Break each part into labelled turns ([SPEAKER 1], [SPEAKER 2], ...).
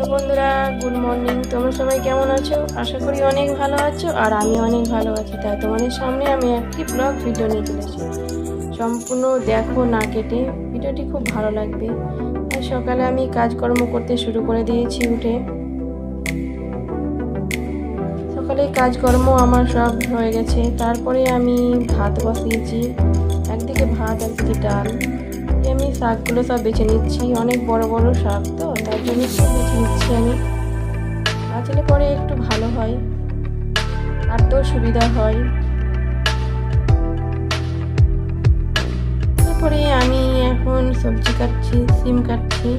[SPEAKER 1] Hello বন্ধুরা, good morning. তোমরা সবাই কেমন আছো? আশা করি অনেক ভালো আছো, আর আমি অনেক ভালো আছি। তাই তোমাদের সামনে আমি একটি ব্লগ ভিডিও নিয়ে চলে এসেছি। সম্পূর্ণ দেখো না কেটে, ভিডিওটি খুব ভালো লাগবে। তাই সকালে আমি কাজকর্ম করতে শুরু করে দিয়েছি উঠে। সকালে কাজকর্ম আমার সব হয়ে গেছে। তারপরে আমি ভাত বসিয়েছি, একদিকে ভাত একদিকে ডাল। আমি শাকগুলো সব বেছে নিচ্ছি, অনেক বড় বড় শাক তো, তার জন্য সব বেছে নিচ্ছি আমি। বাছলে পরে একটু ভালো হয়, কাটতেও সুবিধা হয়। তারপরে আমি এখন সবজি কাটছি, সিম কাটছি।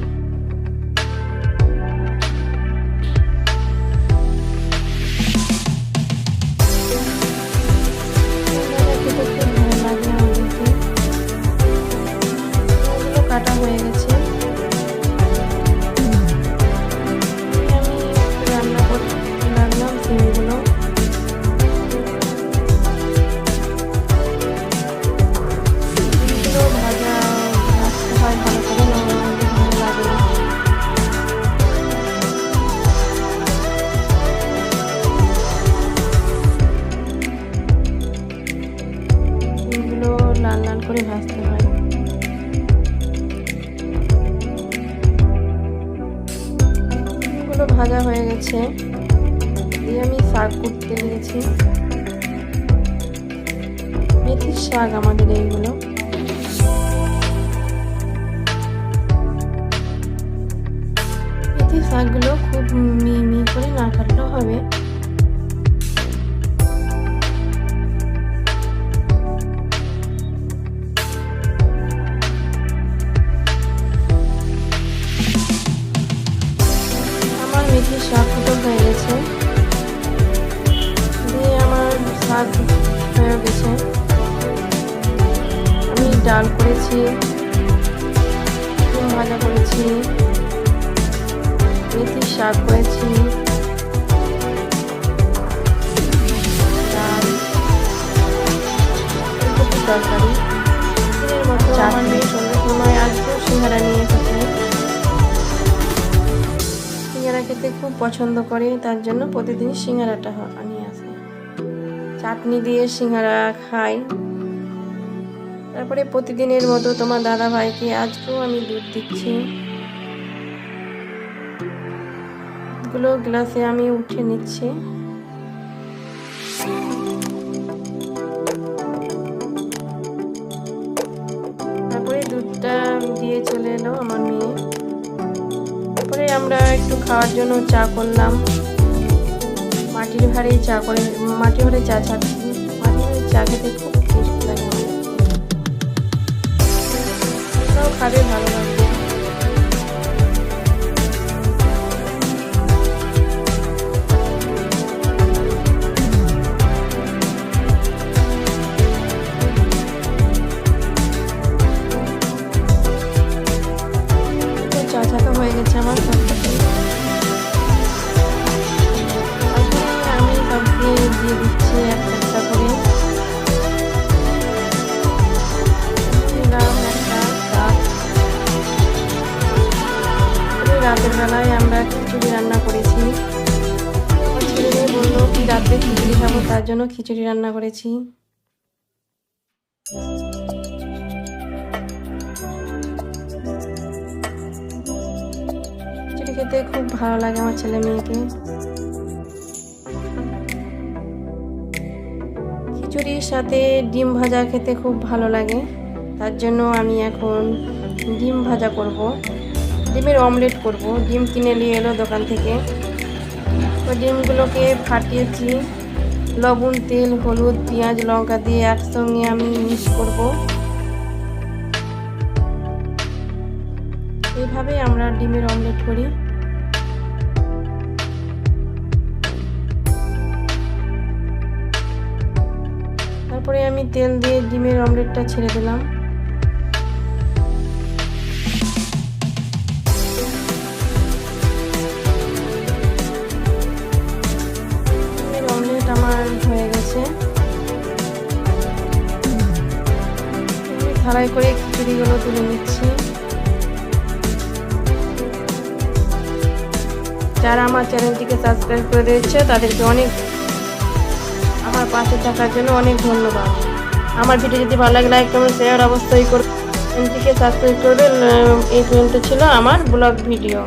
[SPEAKER 1] কাটা হয়ে গেছে, আমি রান্না করতে লাগলাম সিমগুলো। ভাজা ভাজতে হয় ভালো করে, নরমালি ভালো লাগে না। সিমগুলো লাল লাল করে ভাজতে হয়। ভাজা হয়ে গেছে, দিয়ে আমি শাক কুটতে লেগেছি। মেথির শাক আমাদের এইগুলো। মেথির শাকগুলো খুব মিহি করে না কাটলেও হবে। মেথির শাক কুটো হয়ে গেছে, দিয়ে আমার শাক হয়ে গেছে। আমি ডাল করেছি, ডিম ভাজা করেছি, মেথির শাক করেছি, ডাল, ফুলকপির তরকারি। এর মতো আমার মেয়ে সন্ধ্যার সময় আসবো সিঙ্গারা নিয়ে এসেছে। সিঙ্গারা খেতে খুব পছন্দ করে, তার জন্য প্রতিদিন সিঙ্গারাটা নিয়ে আসে। চাটনি দিয়ে সিঙ্গারা খাই। তারপরে প্রতিদিনের মতো তোমার দাদা ভাইকে আজকেও আমি দুধ দিচ্ছি। দুধগুলো গ্লাসে আমি উঠে নিচ্ছি। তারপরে দুধটা দিয়ে চলে এলো আমার মেয়ে। তারপরে আমরা একটু খাওয়ার জন্য চা করলাম। মাটির ভাঁড়ে চা করে, মাটির ভাঁড়ে চা ছাড়ছি। মাটির ভাঁড়ে চা খেতে খুব টেস্ট লাগে আমার। এটাও খাবে, ভালো লাগবে। চা ছাকা হয়ে গেছে আমার। আমি সবকে দিয়ে দিচ্ছি একটা একটা করে। রাতের বেলায় আমরা খিচুড়ি রান্না করেছি। ছেলে মেয়ে বললো কি রাতে খিচুড়ি খাবো, তার জন্য খিচুড়ি রান্না করেছি। খিচুড়ি খেতে খুব ভালো লাগে আমার ছেলে মেয়েকে। খিচুড়ির সাথে ডিম ভাজা খেতে খুব ভালো লাগে, তার জন্য আমি এখন ডিম ভাজা করব। ডিমের অমলেট করব। ডিম কিনে নিয়ে এলো দোকান থেকে, তো ডিমগুলোকে ফাটিয়েছি। লবণ, তেল, হলুদ, পেঁয়াজ, লঙ্কা দিয়ে একসঙ্গে আমি মিক্স করব। এইভাবে আমরা ডিমের অমলেট করি। তারপরে আমি তেল দিয়ে ডিমের অমলেটটা ছেড়ে দিলাম। ডিমের অমলেট আমার হয়ে গেছে। থালায় করে খিচুড়িগুলো তুলে নিচ্ছি। যারা আমার চ্যানেলটিকে সাবস্ক্রাইব করে দিয়েছে তাদেরকে অনেক, আমার পাশে থাকার জন্য অনেক ধন্যবাদ। আমার ভিডিও যদি ভালো লাগে লাইক কমেন্ট শেয়ার অবশ্যই করবেন, চ্যানেলটিকে সাবস্ক্রাইব করবেন। এই পর্যন্ত ছিল আমার ব্লগ ভিডিও।